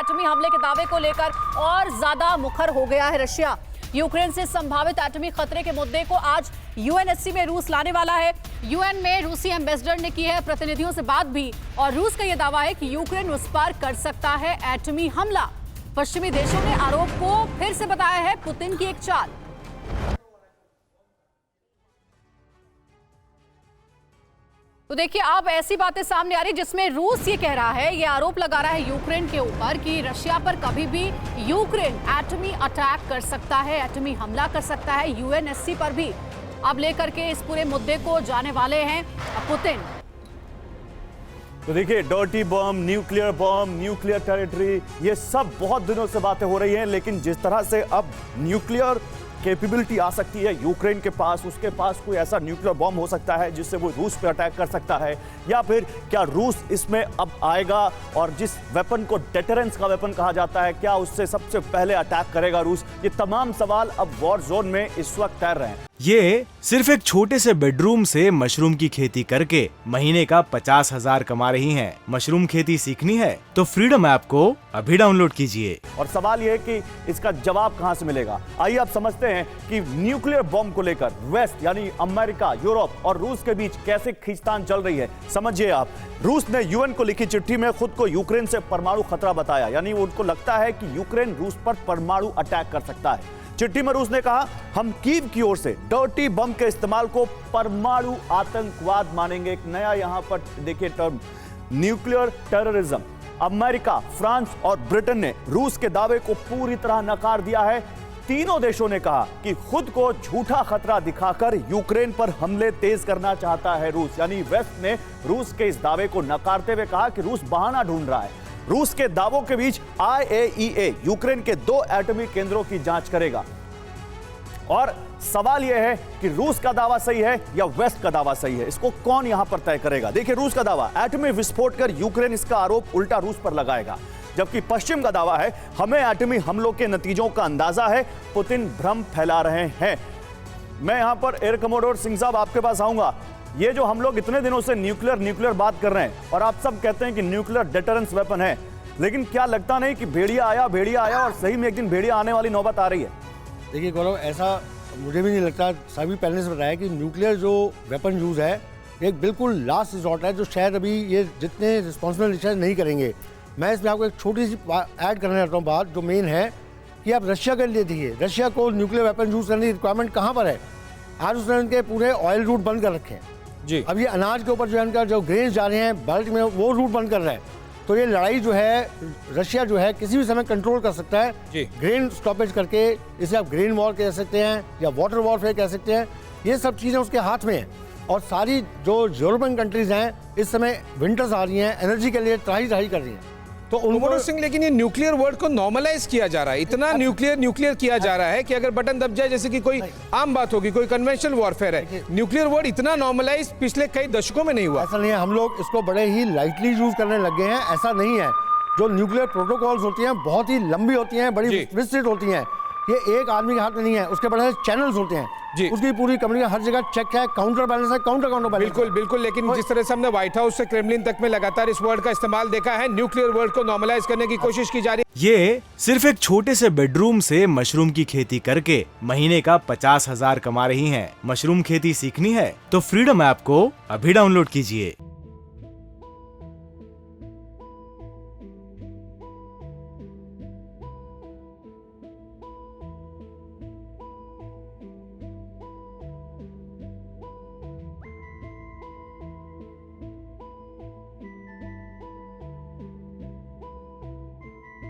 एटमी हमले के दावे को लेकर और ज्यादा मुखर हो गया है रशिया। यूक्रेन से संभावित एटमी खतरे के मुद्दे को आज यूएनएससी में रूस लाने वाला है। यूएन में रूसी एम्बेसडर ने की है प्रतिनिधियों से बात भी, और रूस का यह दावा है कि यूक्रेन उस पर कर सकता है एटमी हमला। पश्चिमी देशों ने आरोप को फिर से बताया है पुतिन की एक चाल। तो देखिए, अब ऐसी बातें सामने आ रही जिसमें रूस ये कह रहा है, ये आरोप लगा रहा है यूक्रेन के ऊपर कि रशिया पर कभी भी यूक्रेन एटमी अटैक कर सकता है, एटमी हमला कर सकता है। यूएनएससी पर भी अब लेकर के इस पूरे मुद्दे को जाने वाले हैं पुतिन। तो देखिए, डर्टी बम, न्यूक्लियर टेरिटरी, ये सब बहुत दिनों से बातें हो रही हैं, लेकिन जिस तरह से अब न्यूक्लियर कैपेबिलिटी आ सकती है यूक्रेन के पास, उसके पास कोई ऐसा न्यूक्लियर बॉम्ब हो सकता है जिससे वो रूस पे अटैक कर सकता है, या फिर क्या रूस इसमें अब आएगा और जिस वेपन को डेटरेंस का वेपन कहा जाता है, क्या उससे सबसे पहले अटैक करेगा रूस? ये तमाम सवाल अब वॉर जोन में इस वक्त तैर रहे हैं। ये सिर्फ एक छोटे से बेडरूम से मशरूम की खेती करके महीने का 50,000 कमा रही हैं। मशरूम खेती सीखनी है तो फ्रीडम ऐप को अभी डाउनलोड कीजिए। और सवाल ये है कि इसका जवाब कहां से मिलेगा। आइए आप समझते हैं कि न्यूक्लियर बॉम्ब को लेकर वेस्ट यानी अमेरिका, यूरोप और रूस के बीच कैसे खींचतान चल रही है। समझिए आप, रूस ने यूएन को लिखी चिट्ठी में खुद को यूक्रेन से परमाणु खतरा बताया, यानी उनको लगता है कि यूक्रेन रूस पर परमाणु अटैक कर सकता है। चिट्ठी में रूस ने कहा, हम कीव की ओर से डर्टी बम के इस्तेमाल को परमाणु आतंकवाद मानेंगे। एक नया यहां पर देखिए term, nuclear terrorism. America, France और ब्रिटेन ने रूस के दावे को पूरी तरह नकार दिया है। तीनों देशों ने कहा कि खुद को झूठा खतरा दिखाकर यूक्रेन पर हमले तेज करना चाहता है रूस। यानी वेस्ट ने रूस के इस दावे को नकारते हुए कहा कि रूस बहाना ढूंढ रहा है। रूस के दावों के बीच IAEA यूक्रेन के 2 एटॉमिक केंद्रों की जांच करेगा। और सवाल यह है कि रूस का दावा सही है या वेस्ट का दावा सही है, इसको कौन यहां पर तय करेगा। देखिए, रूस का दावा, एटमी विस्फोट कर यूक्रेन इसका आरोप उल्टा रूस पर लगाएगा, जबकि पश्चिम का दावा है, हमें एटमी हमलों के नतीजों का अंदाजा है, पुतिन भ्रम फैला रहे हैं। मैं यहां पर एयर कमोडोर सिंह साहब आपके पास आऊंगा। ये जो हम लोग इतने दिनों से न्यूक्लियर बात कर रहे हैं और आप सब कहते हैं कि न्यूक्लियर डेटरेंस वेपन है, लेकिन क्या लगता नहीं कि भेड़िया आया और सही में एक दिन भेड़िया आने वाली नौबत आ रही है? देखिए गौरव, ऐसा मुझे भी नहीं लगता। सभी पैनल से बताया कि न्यूक्लियर जो वेपन यूज़ है एक बिल्कुल लास्ट रिजॉर्ट है, जो शायद अभी ये जितने रिस्पॉन्सिबल डिसीजन नहीं करेंगे। मैं इसमें आपको एक छोटी सी ऐड करना चाहता हूँ बात, जो मेन है कि आप रशिया के लिए देखिए, रशिया को न्यूक्लियर वेपन यूज़ करने की रिक्वायरमेंट कहाँ पर है। आज उसने उनके पूरे ऑयल रूट बंद कर रखे हैं जी। अब ये अनाज के ऊपर जो है उनका जो ग्रेन्स जा रहे हैं बल्क में, वो रूट बंद कर रहा है। तो ये लड़ाई जो है रशिया जो है किसी भी समय कंट्रोल कर सकता है ग्रेन स्टॉपेज करके। इसे आप ग्रेन वॉर कह सकते हैं या वाटर वॉरफेयर कह सकते हैं। ये सब चीज़ें उसके हाथ में हैं। और सारी जो यूरोपियन कंट्रीज हैं इस समय विंटर्स आ रही हैं, एनर्जी के लिए त्राही कर रही हैं। तो उनको सिंह, लेकिन ये न्यूक्लियर वर्ड को नॉर्मलाइज किया जा रहा है, इतना न्यूक्लियर किया जा रहा है कि अगर बटन दब जाए जैसे कि कोई आम बात होगी, कोई कन्वेंशनल वॉरफेयर है। न्यूक्लियर वर्ड इतना नॉर्मलाइज पिछले कई दशकों में नहीं हुआ। ऐसा नहीं है, हम लोग इसको बड़े ही लाइटली यूज करने लग गए हैं। ऐसा नहीं है। जो न्यूक्लियर प्रोटोकॉल्स होती हैं बहुत ही लंबी होती हैं, बड़ी विस्तृत होती हैं। ये एक आदमी के हाथ में नहीं है, उसके बड़े चैनल्स होते हैं जी। उसकी पूरी कम्युनिकेशन हर जगह चेक है, काउंटर बैलेंस है, काउंटर बैलेंस। बिल्कुल। लेकिन जिस तरह से हमने व्हाइट हाउस से क्रेमलिन तक में लगातार इस वर्ड का इस्तेमाल देखा है, न्यूक्लियर वर्ड को नॉर्मलाइज करने की कोशिश की जा रही है। ये सिर्फ एक छोटे से बेडरूम से मशरूम की खेती करके महीने का 50,000 कमा रही हैं। मशरूम खेती सीखनी है तो फ्रीडम ऐप को अभी डाउनलोड कीजिए।